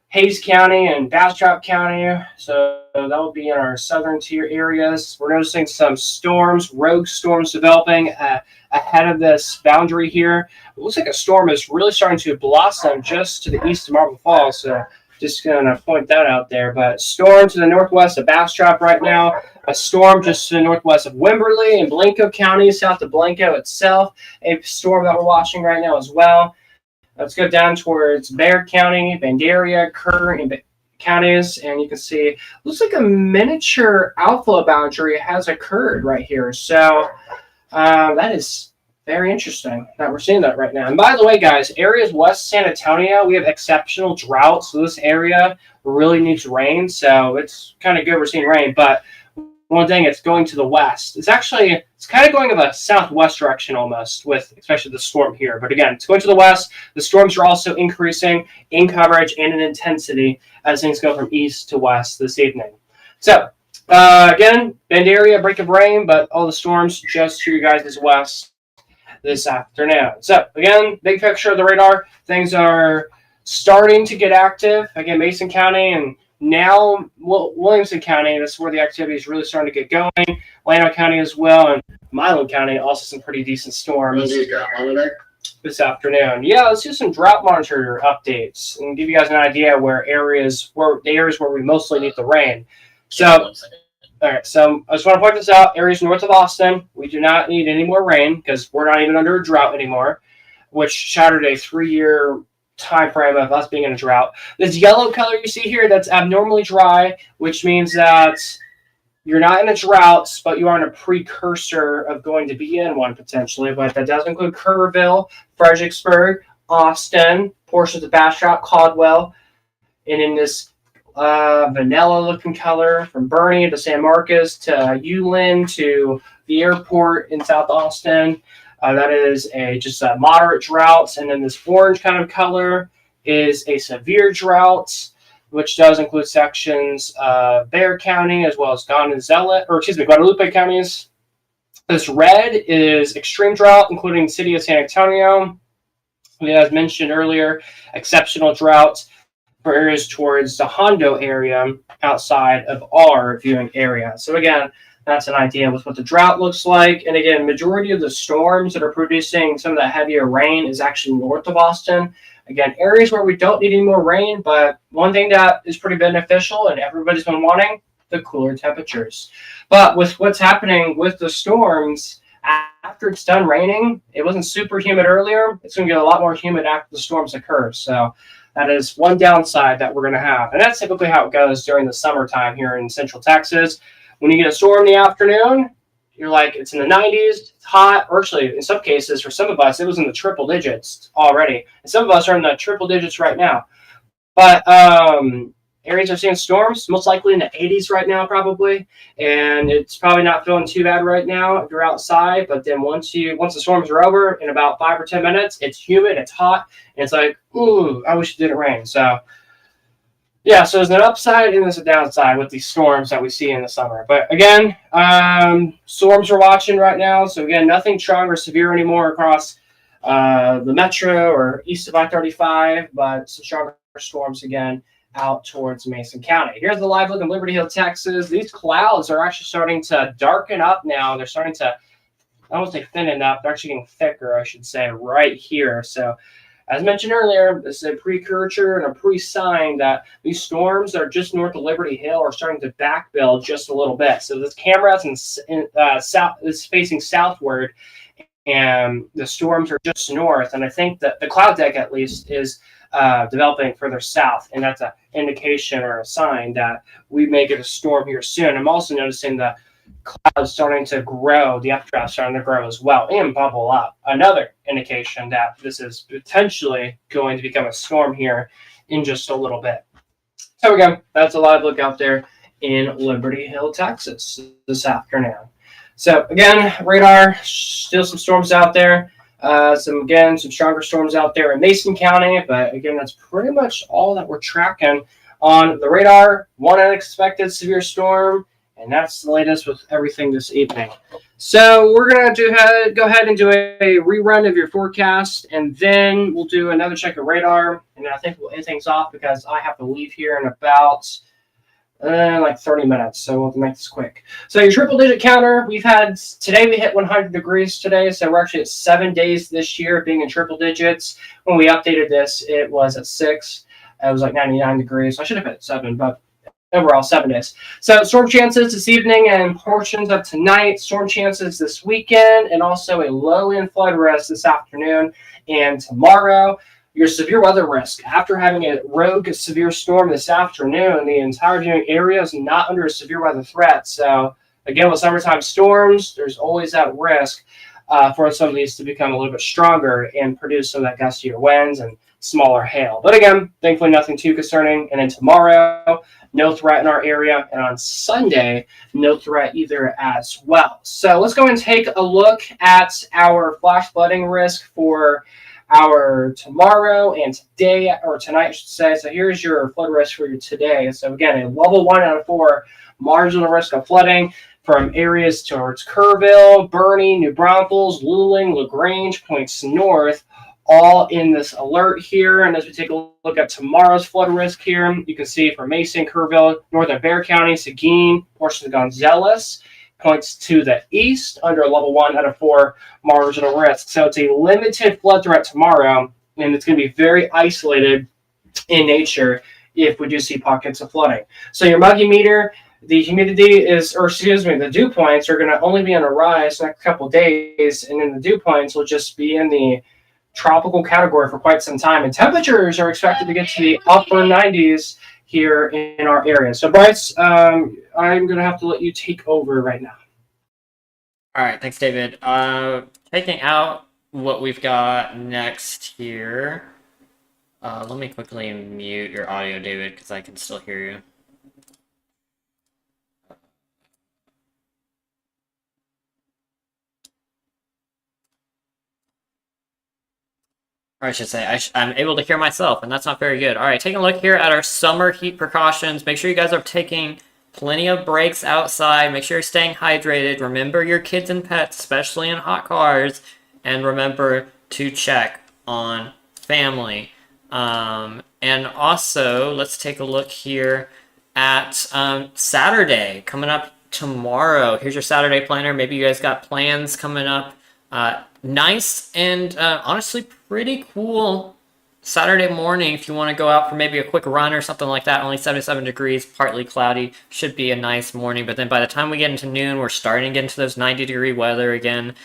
Hayes County and Bastrop County. So that will be in our southern tier areas. We're noticing some storms, rogue storms developing ahead of this boundary here. It looks like a storm is really starting to blossom just to the east of Marble Falls. So just going to point that out there. But storm to the northwest of Bastrop right now. A storm just to the northwest of Wimberley and Blanco County, south of Blanco itself. A storm that we're watching right now as well. Let's go down towards Bexar County, Vandalia, Kerr, and counties, and you can see looks like a miniature outflow boundary has occurred right here. So that is very interesting that we're seeing that right now. And by the way, guys, areas west San Antonio, we have exceptional drought, so this area really needs rain. So it's kind of good we're seeing rain, but one thing, it's going to the west. It's kind of going in the southwest direction almost, with especially the storm here. But again, it's going to the west. The storms are also increasing in coverage and in intensity as things go from east to west this evening. So again, Vandalia, break of rain, but all the storms just to you guys west this afternoon. So again, big picture of the radar. Things are starting to get active. Again, Mason County and now Williamson County, that's where the activity is really starting to get going. Llano County as well, and Milam County, also some pretty decent storms this afternoon. Yeah, let's do some drought monitor updates and give you guys an idea the areas where we mostly need the rain. So, all right, so I just want to point this out. Areas north of Austin, we do not need any more rain because we're not even under a drought anymore, which shattered a 3-year time frame of us being in a drought. This yellow color you see here, that's abnormally dry, which means that you're not in a drought, but you are in a precursor of going to be in one potentially. But that does include Kerrville, Fredericksburg, Austin, portions of Bastrop, Caldwell, and in this vanilla-looking color from Bernie to San Marcos to Uline to the airport in South Austin. That is just a moderate drought. And then this orange kind of color is a severe drought, which does include sections of Bexar County as well as Guadalupe counties. This red is extreme drought, including the city of San Antonio. As mentioned earlier, exceptional drought. for areas towards the Hondo area outside of our viewing area. So again, that's an idea with what the drought looks like. And again, majority of the storms that are producing some of the heavier rain is actually north of Austin. Again, areas where we don't need any more rain, but one thing that is pretty beneficial and everybody's been wanting, the cooler temperatures. But with what's happening with the storms, after it's done raining, it wasn't super humid earlier. It's going to get a lot more humid after the storms occur. So that is one downside that we're going to have. And that's typically how it goes during the summertime here in Central Texas. When you get a storm in the afternoon, you're like, it's in the 90s, it's hot. Or actually, in some cases, for some of us, it was in the triple digits already. And some of us are in the triple digits right now. But areas are seeing storms, most likely in the 80s right now, probably. And it's probably not feeling too bad right now if you're outside. But then once the storms are over, in about 5 or 10 minutes, it's humid, it's hot, and it's like, ooh, I wish it didn't rain. So yeah, so there's an upside and there's a downside with these storms that we see in the summer. But again, storms we're watching right now. So again, nothing strong or severe anymore across the metro or east of I-35, but some stronger storms again out towards Mason County. Here's the live look in Liberty Hill, Texas. These clouds are actually starting to darken up now. They're starting to, I won't say thin enough, they're actually getting thicker, I should say, right here. So as mentioned earlier, this is a precursor and a pre-sign that these storms that are just north of Liberty Hill are starting to backbuild just a little bit. So this camera is facing southward, and the storms are just north. And I think that the cloud deck, at least, is developing further south, and that's an indication or a sign that we may get a storm here soon. I'm also noticing the clouds starting to grow, the updraft starting to grow as well and bubble up. Another indication that this is potentially going to become a storm here in just a little bit. So again, that's a live look out there in Liberty Hill, Texas this afternoon. So again, radar, still some storms out there. Some stronger storms out there in Mason County, but again, that's pretty much all that we're tracking on the radar. One unexpected severe storm, and that's the latest with everything this evening. So we're going to go ahead and do a rerun of your forecast, and then we'll do another check of radar, and I think we'll end things off because I have to leave here in about like 30 minutes, so we'll make this quick. So your triple digit counter, today we hit 100 degrees today, so we're actually at 7 days this year being in triple digits. When we updated this, it was at 6. It was like 99 degrees. I should have hit 7, but overall 7 days. So storm chances this evening and portions of tonight, storm chances this weekend, and also a low end flood risk this afternoon and tomorrow. Your severe weather risk. After having a rogue severe storm this afternoon, the entire viewing area is not under a severe weather threat. So again, with summertime storms, there's always that risk for some of these to become a little bit stronger and produce some of that gustier winds and smaller hail. But again, thankfully nothing too concerning. And then tomorrow, no threat in our area. And on Sunday, no threat either as well. So let's go and take a look at our flash flooding risk for our tomorrow and today, or tonight, I should say. So here's your flood risk for your today. So again, a level 1 out of 4 marginal risk of flooding from areas towards Kerrville, Bernie, New Braunfels, Luling, LaGrange, points north, all in this alert here. And as we take a look at tomorrow's flood risk here, you can see for Mason, Kerrville, northern Bexar County, Seguin, portions of Gonzales, points to the east under a level 1 out of 4 marginal risk. So it's a limited flood threat tomorrow, and it's going to be very isolated in nature if we do see pockets of flooding. So your muggy meter, the humidity the dew points are going to only be on a rise the next couple of days, and then the dew points will just be in the tropical category for quite some time. And temperatures are expected to get to the upper 90s here in our area. So Bryce, I'm going to have to let you take over right now. All right, thanks, David. Taking out what we've got next here. Let me quickly mute your audio, David, because I can still hear you. Or I should say, I'm able to hear myself, and that's not very good. All right, taking a look here at our summer heat precautions. Make sure you guys are taking plenty of breaks outside. Make sure you're staying hydrated. Remember your kids and pets, especially in hot cars. And remember to check on family. And also, let's take a look here at Saturday coming up tomorrow. Here's your Saturday planner. Maybe you guys got plans coming up. Nice and honestly pretty cool Saturday morning if you want to go out for maybe a quick run or something like that. Only 77 degrees, partly cloudy. Should be a nice morning. But then by the time we get into noon, we're starting to get into those 90-degree weather again.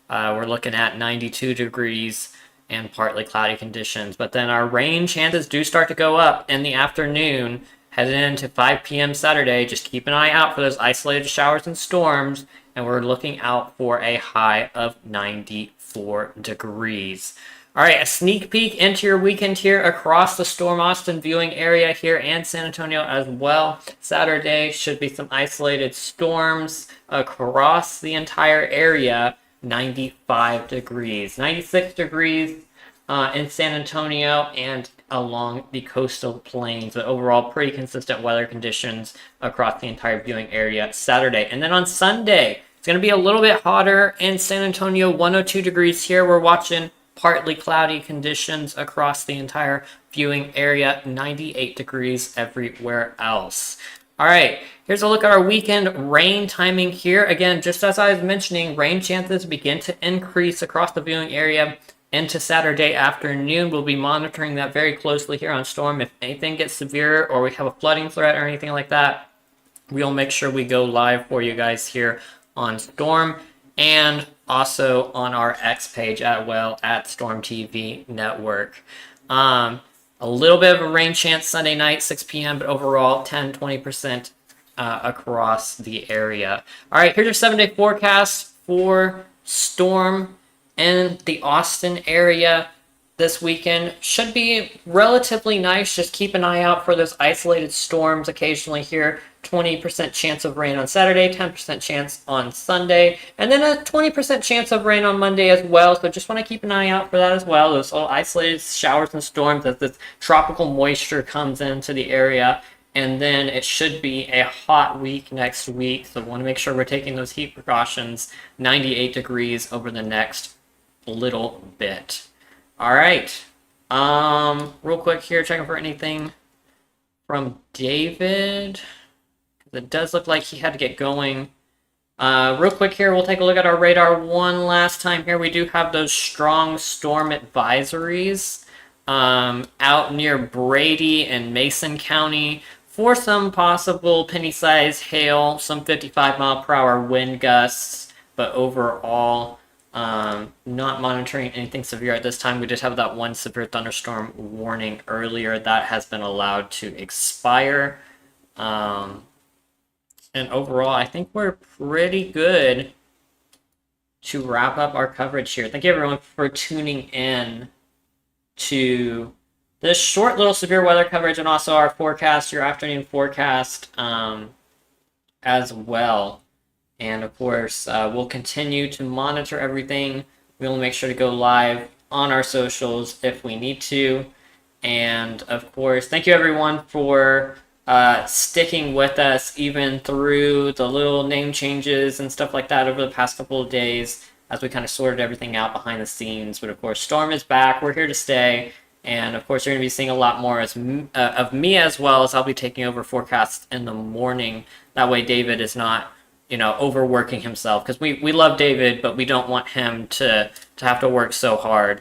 We're looking at 92 degrees and partly cloudy conditions. But then our rain chances do start to go up in the afternoon. Heading into 5 p.m. Saturday, just keep an eye out for those isolated showers and storms. And we're looking out for a high of 94 degrees. All right, a sneak peek into your weekend here across the Storm Austin viewing area here and San Antonio as well. Saturday should be some isolated storms across the entire area. 95 degrees, 96 degrees in San Antonio and along the coastal plains, but overall pretty consistent weather conditions across the entire viewing area Saturday. And then on Sunday, it's going to be a little bit hotter in San Antonio, 102 degrees here. We're watching partly cloudy conditions across the entire viewing area, 98 degrees everywhere else. All right, here's a look at our weekend rain timing here. Again, just as I was mentioning, rain chances begin to increase across the viewing area into Saturday afternoon. We'll be monitoring that very closely here on Storm. If anything gets severe or we have a flooding threat or anything like that, we'll make sure we go live for you guys here on Storm and also on our X page at Storm TV Network. A little bit of a rain chance Sunday night, 6 p.m., but overall 10-20% across the area. All right, here's your 7-day forecast for Storm in the Austin area this weekend. Should be relatively nice. Just keep an eye out for those isolated storms occasionally here. 20% chance of rain on Saturday, 10% chance on Sunday, and then a 20% chance of rain on Monday as well. So just want to keep an eye out for that as well. Those little isolated showers and storms as the tropical moisture comes into the area. And then it should be a hot week next week. So we want to make sure we're taking those heat precautions. 98 degrees over the next little bit. All right. Real quick here, checking for anything from David. It does look like he had to get going. Real quick here, we'll take a look at our radar one last time here. We do have those strong storm advisories out near Brady and Mason County for some possible penny-sized hail, some 55-mile-per-hour wind gusts, but overall, not monitoring anything severe at this time. We did have that one severe thunderstorm warning earlier. That has been allowed to expire. And overall, I think we're pretty good to wrap up our coverage here. Thank you, everyone, for tuning in to this short little severe weather coverage and also our forecast, your afternoon forecast as well. And, of course, we'll continue to monitor everything. We'll make sure to go live on our socials if we need to. And, of course, thank you, everyone, for sticking with us even through the little name changes and stuff like that over the past couple of days as we kind of sorted everything out behind the scenes. But of course, Storm is back. We're here to stay. And of course, you're going to be seeing a lot more of me as well, as I'll be taking over forecasts in the morning. That way David is not, overworking himself, because we love David, but we don't want him to have to work so hard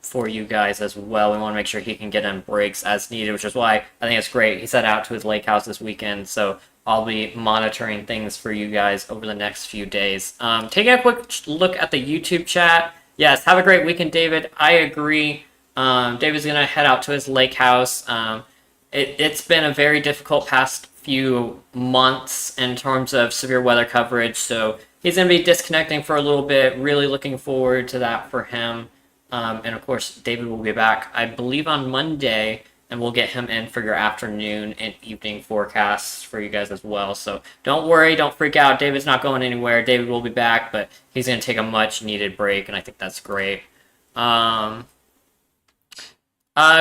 for you guys as well. We want to make sure he can get in breaks as needed, which is why I think it's great. He set out to his lake house this weekend, so I'll be monitoring things for you guys over the next few days. Taking a quick look at the YouTube chat. Yes, have a great weekend, David. I agree. David's going to head out to his lake house. It's been a very difficult past few months in terms of severe weather coverage, so he's going to be disconnecting for a little bit. Really looking forward to that for him. And of course, David will be back, I believe, on Monday, and we'll get him in for your afternoon and evening forecasts for you guys as well. So don't worry, don't freak out. David's not going anywhere. David will be back, but he's going to take a much needed break, and I think that's great.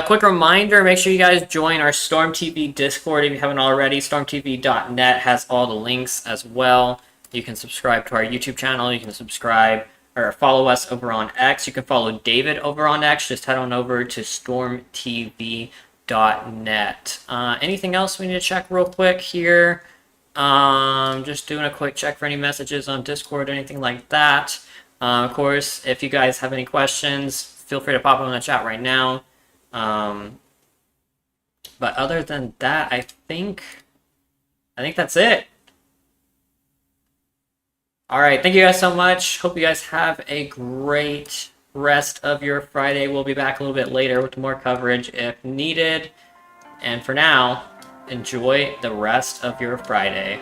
Quick reminder, make sure you guys join our Storm TV Discord if you haven't already. StormTV.net has all the links as well. You can subscribe to our YouTube channel. You can subscribe or follow us over on X. You can follow David over on X. Just head on over to stormtv.net. Anything else we need to check real quick here? Just doing a quick check for any messages on Discord, anything like that. Of course, if you guys have any questions, feel free to pop them in the chat right now. But other than that, I think that's it. All right, thank you guys so much. Hope you guys have a great rest of your Friday. We'll be back a little bit later with more coverage if needed. And for now, enjoy the rest of your Friday.